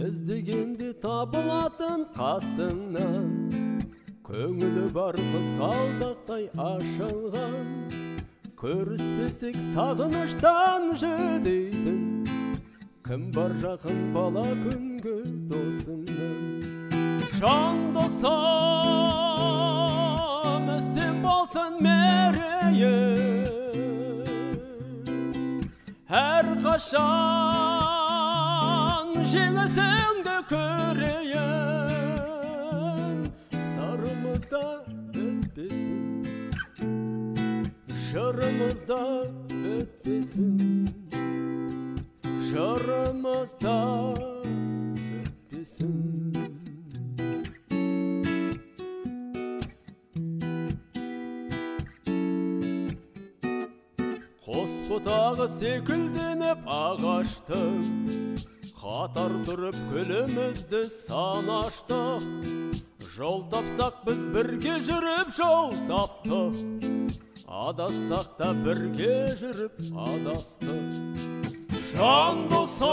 Іздегенде табылатын қасыңнан, көңілі бар қызғалдақтай ашылған, көріспесек сағыныштан жүдейтін, кім бар жақын бала күнгі досыңнан. Жан досым, үстем болсын мерейі, әр қашан жеңісіңді көрейін. Сарымызда өтпесін, жырымызда өтпесін, жырымызда өтпесін. Қос бұтағы секілденіп ағаштық, қатар тұрып күлімізді санаштық. Жол тапсақ біз бірге жүріп жол таптық, адассақ та бірге жүріп адастық. Жан досым,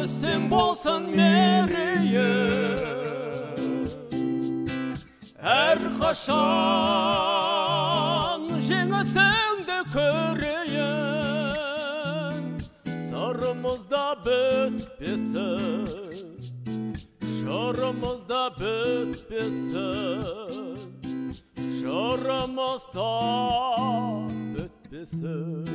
үстем болсын мерейі, әр қашан жеңісіңді көрейін. Сырымызда бітпесін, жырымызда бітпесін, жырымызда бітпесін.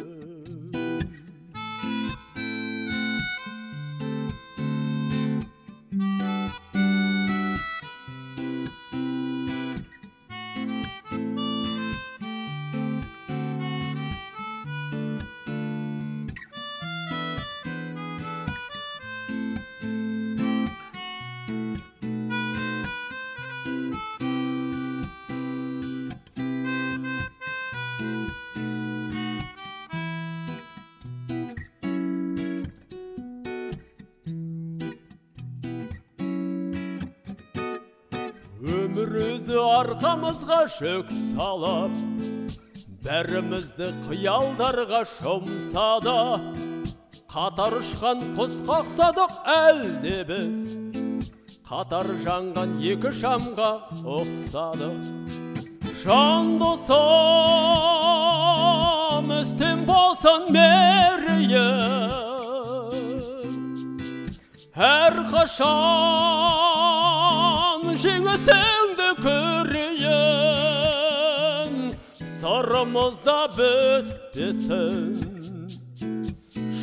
Өмір өзі арқамызға жүк салып, бәрімізді қиялдарға жұмсады. Қатар ұшқан құс қақсадық әлде біз, қатар жанған екі шамға ұқсадық. Жан досым, үстем болсын мерейі, әр қашан жеңісіңді көрейін. Сырымызда бітпесін,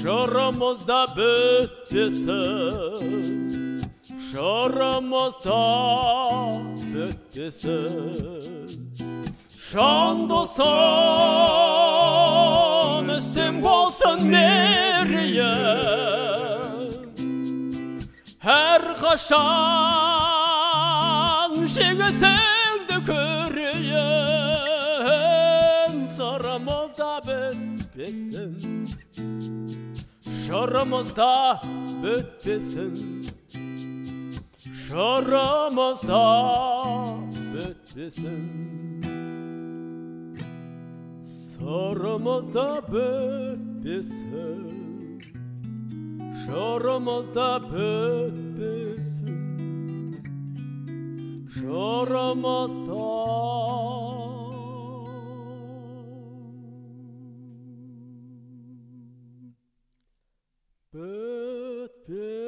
жырымызда бітпесін, жырымызда бітпесін. Жан досым, үстем болсын мерейі, әр қашан жеңісіңді көрейін. Сырымызда бітпесін, жырымызда бітпесін, жырымызда бітпесін. Сырымызда бітпесін, жырымызда бітпесін, жырымызда бітпесін.